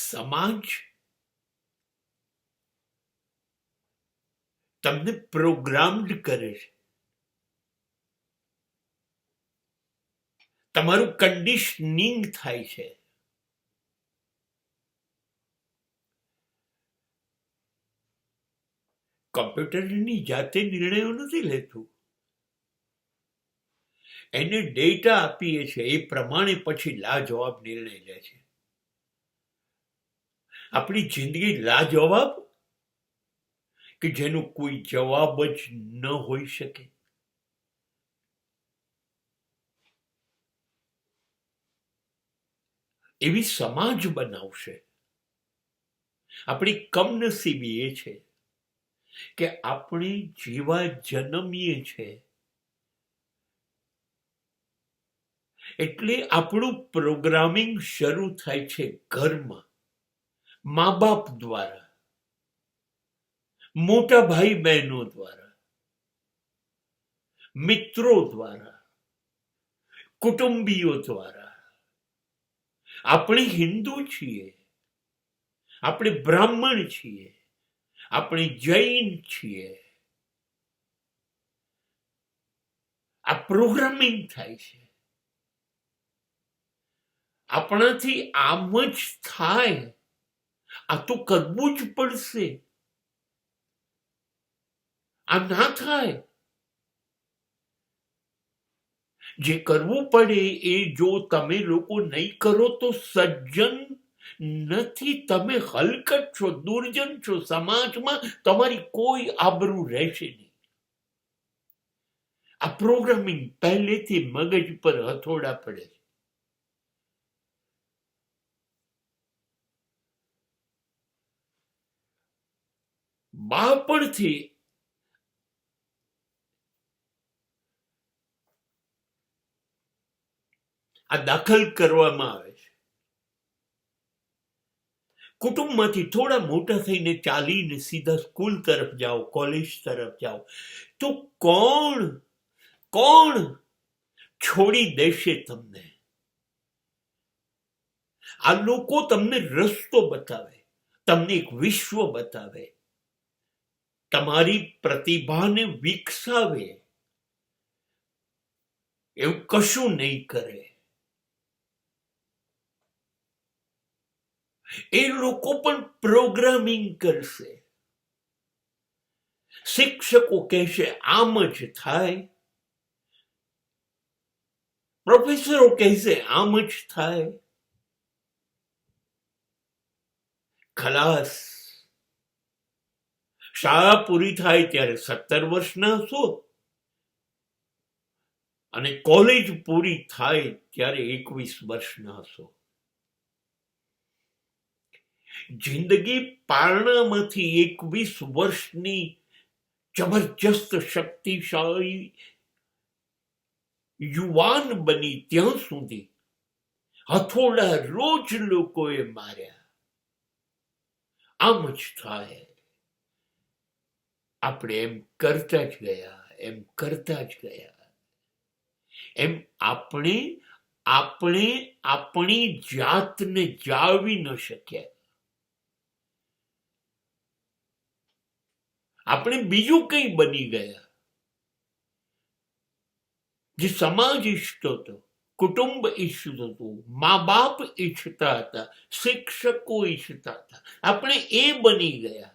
સમાજ તમને પ્રોગ્રામ્ડ કરે છે, તમારું કન્ડિશનિંગ થાય છે. કોમ્પ્યુટરની જાતે નિર્ણયો નથી લેતું, એને ડેટા આપીએ છે, એ પ્રમાણે પછી લાજવાબ નિર્ણય લે છે. આપણી જિંદગી લાજવાબ કે જેનો કોઈ જવાબ જ ન હોઈ શકે? એવી સમાજ બનાવશે. આપણી કમનસીબી એ છે કે આપણે જેવા જન્મીએ છે એટલે આપણું પ્રોગ્રામિંગ શરૂ થાય છે ઘરમાં, મા બાપ દ્વારા, મોટા ભાઈ બહેનો દ્વારા, મિત્રો દ્વારા, કુટુંબીઓ દ્વારા. આપણે હિન્દુ છીએ, આપણે બ્રાહ્મણ છીએ, આપણે જૈન છીએ. આ પ્રોગ્રામિંગ થાય છે. આપણાથી આમ જ થાય, આ તો કરવું જ પડશે, આ ના થાય. જે કરવું પડે એ જો તમે લોકો નહીં કરો તો સજ્જન નથી, તમે હલકટ છો, દુર્જન છો. સમાજમાં તમારી કોઈ આબરૂ રહેશે નહીં. આ પ્રોગ્રામિંગ પહેલેથી મગજ પર હથોડા પડે છે. બાળપણથી આ દાખલ કરવામાં આવે છે. કુટુંબમાંથી થોડા મોટા થઈને ચાલીને સીધા સ્કૂલ તરફ જાઓ, કોલેજ તરફ જાઓ, તો કોણ છોડી દેશે તમને? આ લોકો તમને રસ્તો બતાવે, તમને એક વિશ્વ બતાવે, તમારી પ્રતિભાને વિકસાવે. એવું કશું નહીં કરે. એ લોકો પણ પ્રોગ્રામિંગ કરશે. શિક્ષકો કહેશે આમ જ થાય, પ્રોફેસરો કહેશે આમ જ થાય. ખલાસ. શાળા પૂરી થાય ત્યારે 17 વર્ષના હશો અને કોલેજ પૂરી થાય ત્યારે 21 વર્ષના હશો. જિંદગી પારણામાંથી 21 વર્ષની જબરજસ્ત શક્તિશાળી યુવાન બની ત્યાં સુધી હથોડા રોજ લોકોએ માર્યા. આમ જ થાય. આપણે એમ કરતા જ ગયા, એમ કરતા જ ગયા. એમ આપણે આપણી જાતને જાળવી ન શક્યા. આપણે બીજું કંઈ બની ગયા. જે સમાજ ઈચ્છતો હતો, કુટુંબ ઈચ્છતું હતું, મા બાપ ઈચ્છતા હતા, શિક્ષકો ઈચ્છતા હતા, આપણે એ બની ગયા.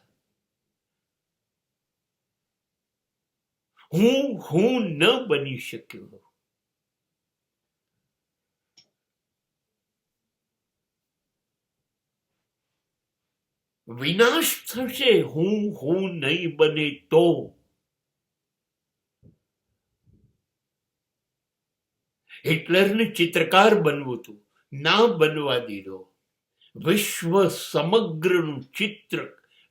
હું ન બની શક્યો. વિનાશ થશે હું નહીં બને તો. હિટલરને ચિત્રકાર બનવું હતું, ના બનવા દીધો. વિશ્વ સમગ્રનું ચિત્ર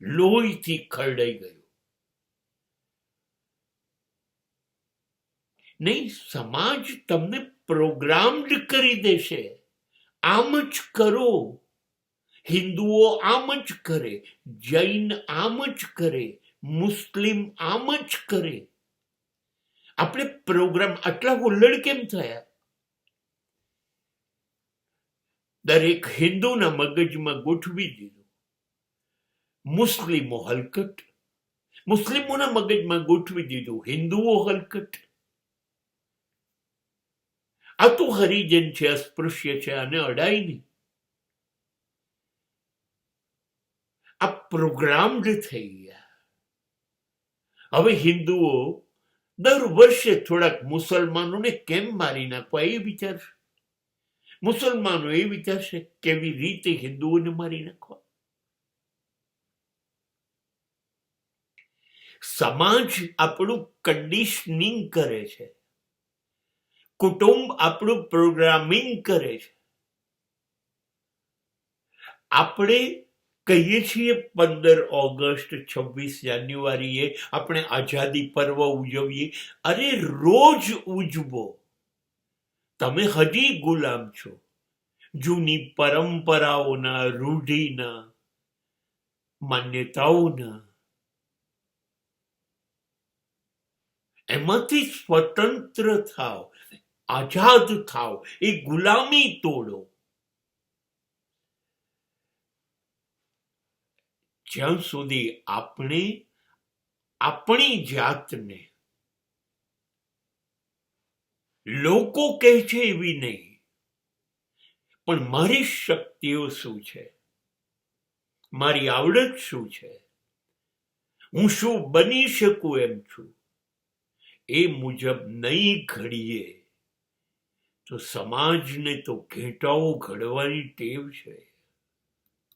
લોહીથી ખરડાઈ ગયું. નહીં, સમાજ તમને પ્રોગ્રામ્ડ કરી દેશે. આમ જ કરો. હિન્દુઓ આમ જ કરે, જૈન આમ જ કરે, મુસ્લિમ આમ જ કરે. આપણે પ્રોગ્રામ આટલા હુલ્લડ કેમ થયા? દરેક હિન્દુના મગજમાં ગોઠવી દીધું. મુસ્લિમો હલકટ, મુસ્લિમોના મગજમાં ગોઠવી દીધું હિન્દુઓ હલકટ. આ તો હરિજન છે, અસ્પૃશ્ય છે, આને અડાય નહીં. આ પ્રોગ્રામ્ડ થઈ ગયા. હવે હિન્દુઓ દર વર્ષે થોડાક મુસલમાનોને કેમ મારી નાખવા એ વિચારશે. મુસલમાનો એ વિચારશે કેવી રીતે હિન્દુઓને મારી નાખવા. સમાજ આપણું કન્ડિશનિંગ કરે છે, કુટુંબ આપણું પ્રોગ્રામિંગ કરે છે. આપણે કહીએ છીએ 15 ઓગસ્ટ 26 જાન્યુઆરીએ આપણે આઝાદી પર્વ ઉજવીએ. અરે રોજ ઉજવો, તમે હજી ગુલામ છો જૂની પરંપરાઓના, રૂઢિના, માન્યતાઓના. એમાંથી સ્વતંત્ર થાવ, આઝાદ થાવ, એ ગુલામી તોડો. જ્યાં સુધી આપણે આપણી જાતને લોકો કહે છે એવી નહીં, પણ મારી શક્તિઓ શું છે, મારી આવડત શું છે, હું શું બની શકું એમ છું, એ મુજબ નહીં ઘડીએ તો સમાજને તો ઘેટાઓ ઘડવાની ટેવ છે.